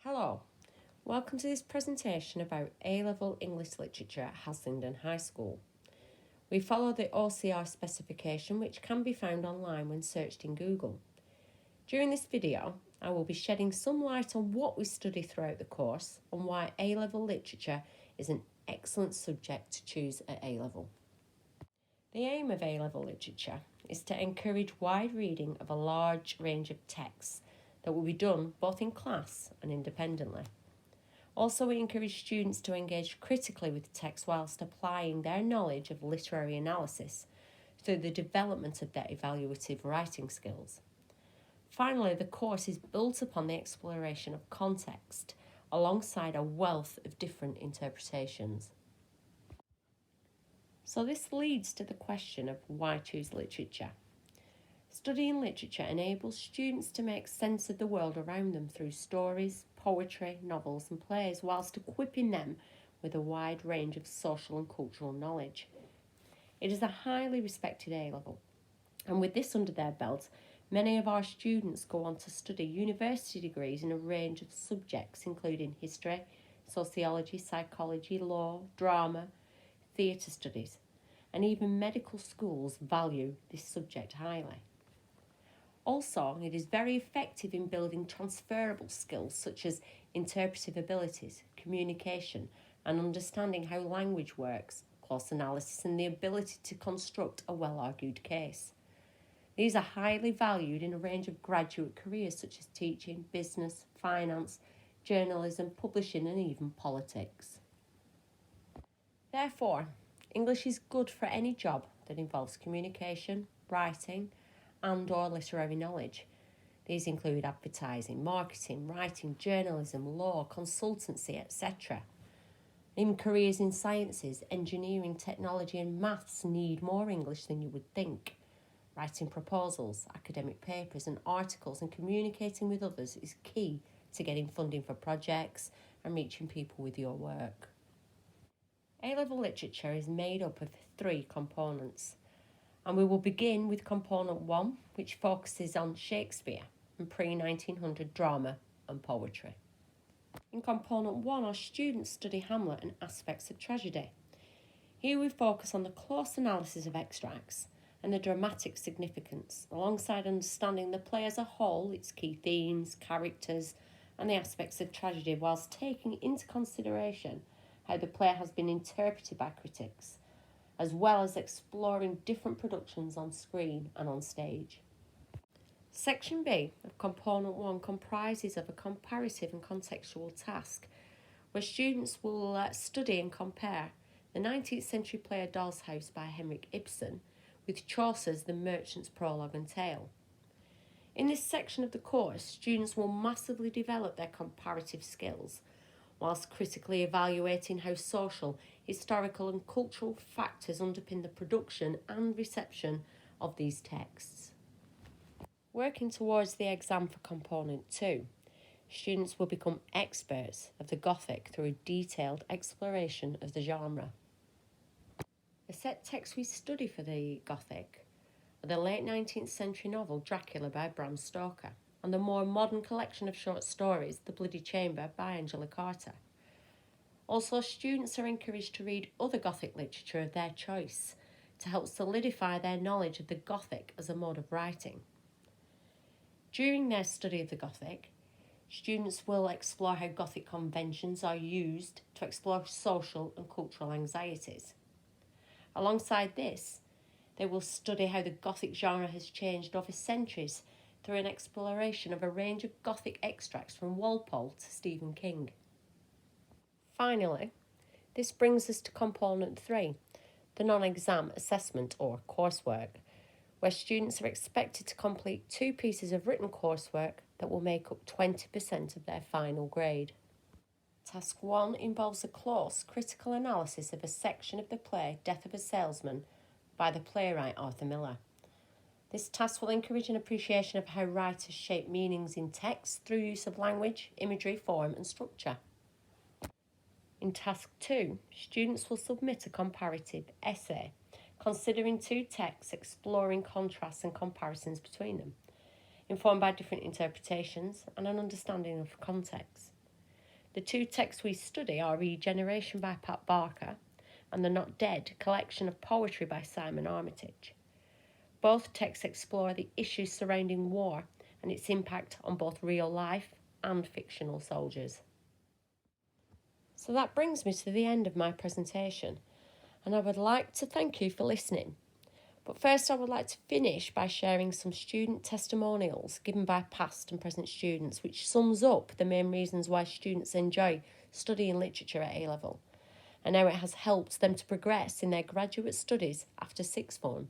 Hello, welcome to this presentation about A-Level English Literature at Haslingden High School. We follow the OCR specification which can be found online when searched in Google. During this video, I will be shedding some light on what we study throughout the course and why A-Level Literature is an excellent subject to choose at A-Level. The aim of A-Level Literature is to encourage wide reading of a large range of texts that will be done both in class and independently. Also, we encourage students to engage critically with text whilst applying their knowledge of literary analysis through the development of their evaluative writing skills. Finally, the course is built upon the exploration of context alongside a wealth of different interpretations. So this leads to the question of why choose literature. Studying literature enables students to make sense of the world around them through stories, poetry, novels and plays, whilst equipping them with a wide range of social and cultural knowledge. It is a highly respected A-level, and with this under their belt, many of our students go on to study university degrees in a range of subjects including history, sociology, psychology, law, drama, theatre studies, and even medical schools value this subject highly. Also, it is very effective in building transferable skills such as interpretive abilities, communication, and understanding how language works, close analysis, and the ability to construct a well-argued case. These are highly valued in a range of graduate careers such as teaching, business, finance, journalism, publishing, and even politics. Therefore, English is good for any job that involves communication, writing, and/or literary knowledge. These include advertising, marketing, writing, journalism, law, consultancy, etc. Even careers in sciences, engineering, technology and maths need more English than you would think. Writing proposals, academic papers and articles and communicating with others is key to getting funding for projects and reaching people with your work. A-level literature is made up of 3 components, and we will begin with component 1, which focuses on Shakespeare and pre-1900 drama and poetry. In component 1, our students study Hamlet and aspects of tragedy. Here we focus on the close analysis of extracts and the dramatic significance, alongside understanding the play as a whole, its key themes, characters, and the aspects of tragedy, whilst taking into consideration how the play has been interpreted by critics, as well as exploring different productions on screen and on stage. Section B of Component 1 comprises of a comparative and contextual task, where students will study and compare the 19th century play A Doll's House by Henrik Ibsen with Chaucer's The Merchant's Prologue and Tale. In this section of the course, students will massively develop their comparative skills, whilst critically evaluating how social, historical and cultural factors underpin the production and reception of these texts. Working towards the exam for Component 2, students will become experts of the Gothic through a detailed exploration of the genre. The set texts we study for the Gothic are the late 19th century novel Dracula by Bram Stoker and the more modern collection of short stories The Bloody Chamber by Angela Carter. Also, students are encouraged to read other Gothic literature of their choice to help solidify their knowledge of the Gothic as a mode of writing. During their study of the Gothic, students will explore how Gothic conventions are used to explore social and cultural anxieties. Alongside this, they will study how the Gothic genre has changed over centuries through an exploration of a range of Gothic extracts from Walpole to Stephen King. Finally, this brings us to Component 3, the non-exam assessment or coursework, where students are expected to complete 2 pieces of written coursework that will make up 20% of their final grade. Task 1 involves a close, critical analysis of a section of the play Death of a Salesman by the playwright Arthur Miller. This task will encourage an appreciation of how writers shape meanings in text through use of language, imagery, form and structure. In Task 2, students will submit a comparative essay, considering 2 texts, exploring contrasts and comparisons between them, informed by different interpretations and an understanding of context. The two texts we study are Regeneration by Pat Barker and The Not Dead, collection of poetry by Simon Armitage. Both texts explore the issues surrounding war and its impact on both real life and fictional soldiers. So that brings me to the end of my presentation, and I would like to thank you for listening. But first, I would like to finish by sharing some student testimonials given by past and present students, which sums up the main reasons why students enjoy studying literature at A-level and how it has helped them to progress in their graduate studies after sixth form.